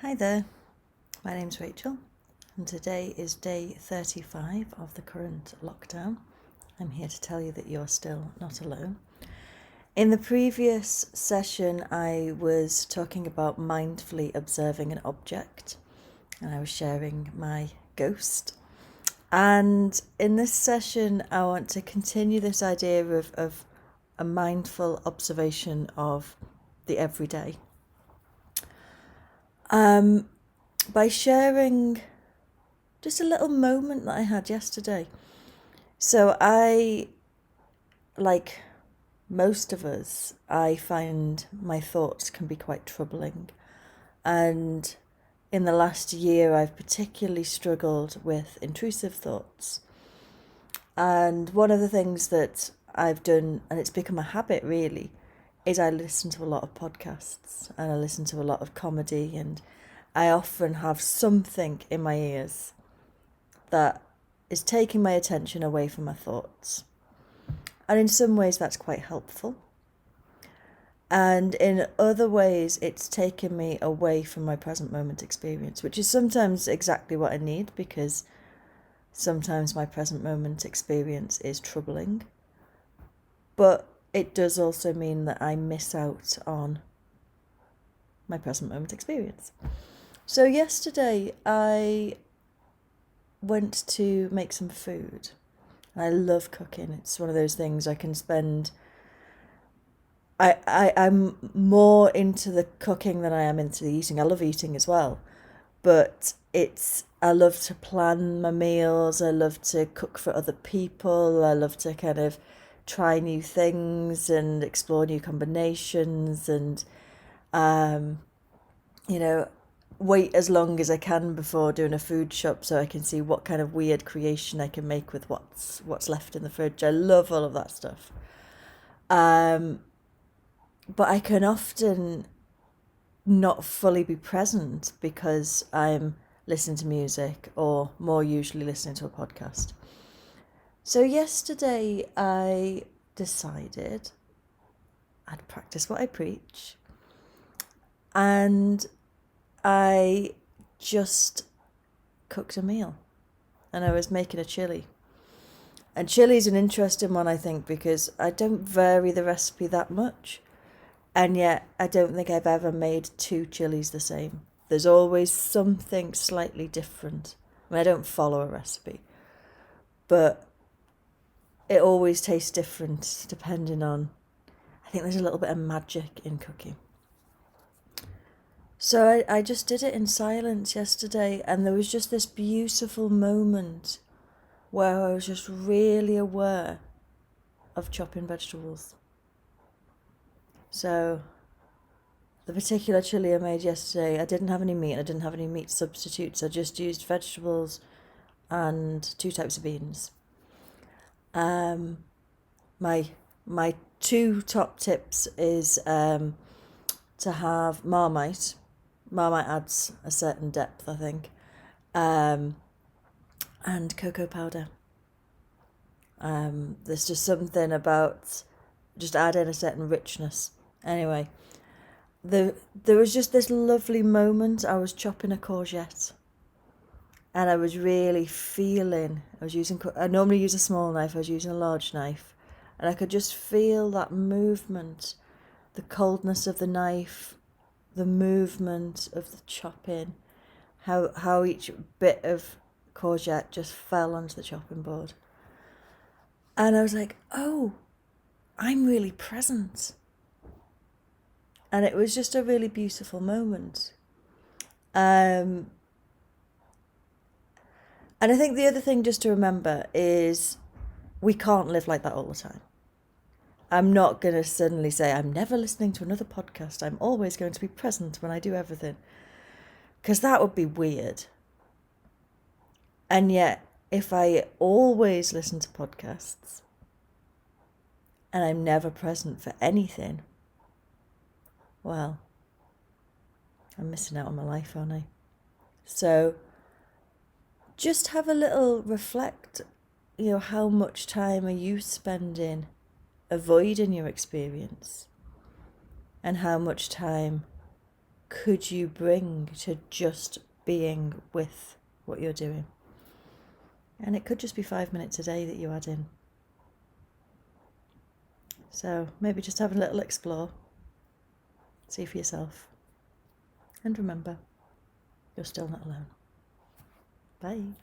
Hi there, my name's Rachel, and today is day 35 of the current lockdown. I'm here to tell you that you're still not alone. In the previous session, I was talking about mindfully observing an object, and I was sharing my ghost. And in this session, I want to continue this idea of a mindful observation of the everyday. By sharing just a little moment that I had yesterday. So like most of us, I find my thoughts can be quite troubling. And in the last year, I've particularly struggled with intrusive thoughts. And one of the things that I've done, and it's become a habit really, is I listen to a lot of podcasts and I listen to a lot of comedy, and I often have something in my ears that is taking my attention away from my thoughts. And in some ways, that's quite helpful. And in other ways, it's taken me away from my present moment experience, which is sometimes exactly what I need, because sometimes my present moment experience is troubling. But it does also mean that I miss out on my present moment experience. So yesterday, I went to make some food. I love cooking. It's one of those things I can spend. I'm more into the cooking than I am into the eating. I love eating as well, but I love to plan my meals. I love to cook for other people. I love to kind of try new things and explore new combinations, and um, you know, wait as long as I can before doing a food shop so I can see what kind of weird creation I can make with what's left in the fridge. I love all of that stuff. But I can often not fully be present because I'm listening to music, or more usually listening to a podcast. So yesterday I decided I'd practice what I preach, and I just cooked a meal, and I was making a chili. And chili's an interesting one, I think, because I don't vary the recipe that much. And yet, I don't think I've ever made two chilies the same. There's always something slightly different. I mean, I don't follow a recipe, but it always tastes different depending on. I think there's a little bit of magic in cooking. So I just did it in silence yesterday, and there was just this beautiful moment where I was just really aware of chopping vegetables. So the particular chili I made yesterday, I didn't have any meat, and I didn't have any meat substitutes. I just used vegetables and two types of beans. My my two top tips is to have Marmite. Marmite adds a certain depth, I think, and cocoa powder. There's just something about just adding a certain richness. Anyway, there was just this lovely moment. I was chopping a courgette, and I was really feeling. I normally use a small knife. I was using a large knife, and I could just feel that movement, the coldness of the knife, the movement of the chopping, how each bit of courgette just fell onto the chopping board. And I was like, oh, I'm really present. And it was just a really beautiful moment. And I think the other thing just to remember is we can't live like that all the time. I'm not going to suddenly say, I'm never listening to another podcast. I'm always going to be present when I do everything. Because that would be weird. And yet, if I always listen to podcasts and I'm never present for anything, well, I'm missing out on my life, aren't I? So just have a little reflect, how much time are you spending avoiding your experience, and how much time could you bring to just being with what you're doing? And it could just be 5 minutes a day that you add in. So maybe just have a little explore. See for yourself. And remember, you're still not alone. Bye.